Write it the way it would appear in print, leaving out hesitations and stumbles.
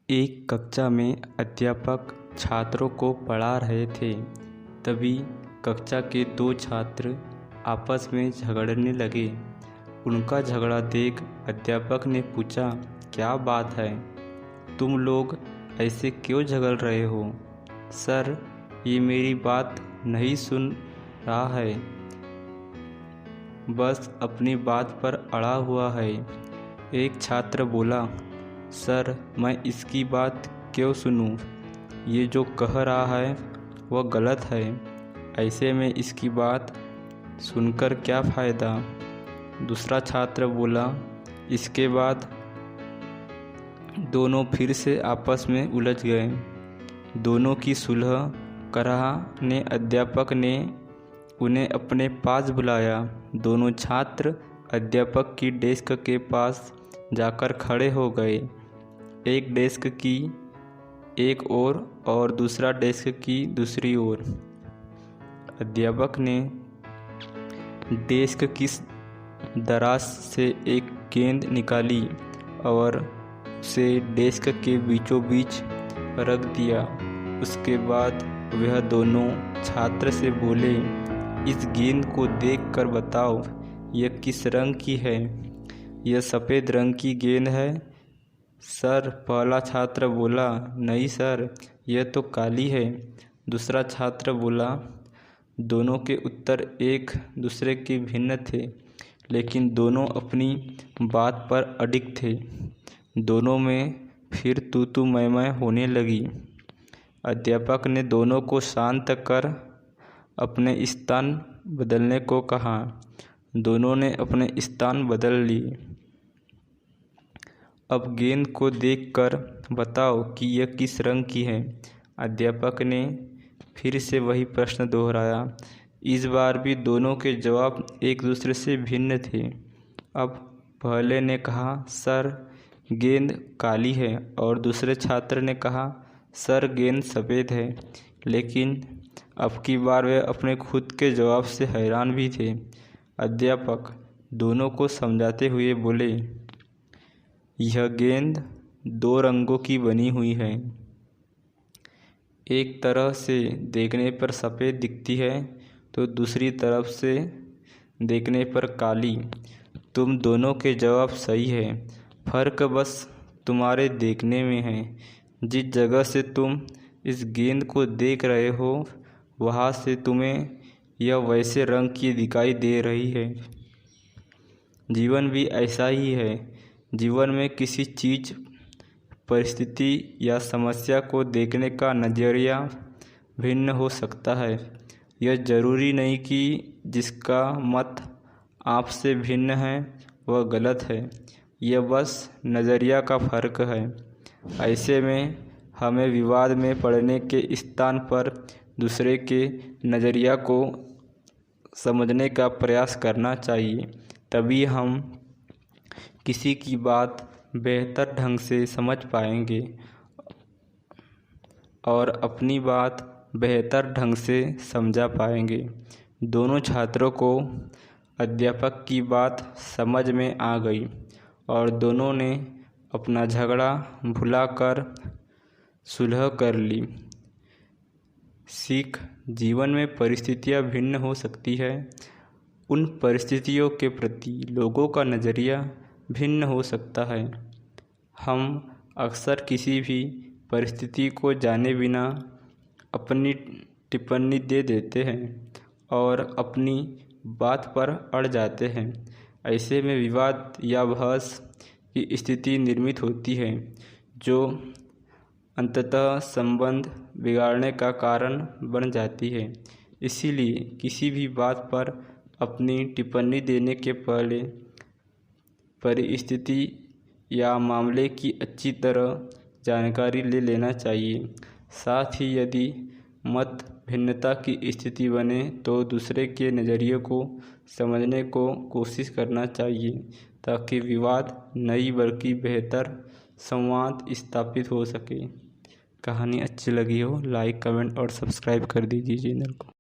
एक कक्षा में अध्यापक छात्रों को पढ़ा रहे थे। तभी कक्षा के दो छात्र आपस में झगड़ने लगे। उनका झगड़ा देख अध्यापक ने पूछा, क्या बात है? तुम लोग ऐसे क्यों झगड़ रहे हो? सर, ये मेरी बात नहीं सुन रहा है, बस अपनी बात पर अड़ा हुआ है। एक छात्र बोला, सर, मैं इसकी बात क्यों सुनूं? ये जो कह रहा है वह गलत है। ऐसे में इसकी बात सुनकर क्या फ़ायदा? दूसरा छात्र बोला। इसके बाद दोनों फिर से आपस में उलझ गए। दोनों की सुलह कराने अध्यापक ने उन्हें अपने पास बुलाया। दोनों छात्र अध्यापक की डेस्क के पास जाकर खड़े हो गए। एक डेस्क की एक ओर और दूसरा डेस्क की दूसरी ओर। अध्यापक ने डेस्क की दराज से एक गेंद निकाली और उसे डेस्क के बीचों बीच रख दिया। उसके बाद वह दोनों छात्र से बोले, इस गेंद को देखकर बताओ, यह किस रंग की है? यह सफ़ेद रंग की गेंद है। सर, पहला छात्र बोला। नहीं सर, यह तो काली है। दूसरा छात्र बोला। दोनों के उत्तर एक दूसरे के भिन्न थे, लेकिन दोनों अपनी बात पर अडिग थे। दोनों में फिर तू मैं होने लगी। अध्यापक ने दोनों को शांत कर अपने स्थान बदलने को कहा। दोनों ने अपने स्थान बदल लिए। अब गेंद को देखकर बताओ कि यह किस रंग की है। अध्यापक ने फिर से वही प्रश्न दोहराया। इस बार भी दोनों के जवाब एक दूसरे से भिन्न थे। अब पहले ने कहा, सर, गेंद काली है, और दूसरे छात्र ने कहा, सर, गेंद सफ़ेद है। लेकिन अब की बार वे अपने खुद के जवाब से हैरान भी थे। अध्यापक दोनों को समझाते हुए बोले, यह गेंद दो रंगों की बनी हुई है। एक तरह से देखने पर सफ़ेद दिखती है तो दूसरी तरफ से देखने पर काली। तुम दोनों के जवाब सही है, फ़र्क बस तुम्हारे देखने में है। जिस जगह से तुम इस गेंद को देख रहे हो वहाँ से तुम्हें यह वैसे रंग की दिखाई दे रही है। जीवन भी ऐसा ही है। जीवन में किसी चीज़, परिस्थिति या समस्या को देखने का नज़रिया भिन्न हो सकता है। यह ज़रूरी नहीं कि जिसका मत आपसे भिन्न है वह गलत है। यह बस नज़रिया का फ़र्क है। ऐसे में हमें विवाद में पड़ने के स्थान पर दूसरे के नज़रिया को समझने का प्रयास करना चाहिए। तभी हम किसी की बात बेहतर ढंग से समझ पाएंगे और अपनी बात बेहतर ढंग से समझा पाएंगे। दोनों छात्रों को अध्यापक की बात समझ में आ गई और दोनों ने अपना झगड़ा भुलाकर सुलह कर ली। सीख, जीवन में परिस्थितियाँ भिन्न हो सकती है। उन परिस्थितियों के प्रति लोगों का नज़रिया भिन्न हो सकता है। हम अक्सर किसी भी परिस्थिति को जाने बिना अपनी टिप्पणी दे देते हैं और अपनी बात पर अड़ जाते हैं। ऐसे में विवाद या बहस की स्थिति निर्मित होती है, जो अंततः संबंध बिगाड़ने का कारण बन जाती है। इसीलिए किसी भी बात पर अपनी टिप्पणी देने के पहले परिस्थिति या मामले की अच्छी तरह जानकारी ले लेना चाहिए। साथ ही यदि मत भिन्नता की स्थिति बने तो दूसरे के नज़रिए को समझने को कोशिश करना चाहिए, ताकि विवाद नहीं बल्कि बेहतर संवाद स्थापित हो सके। कहानी अच्छी लगी हो लाइक, कमेंट और सब्सक्राइब कर दीजिए चैनल को।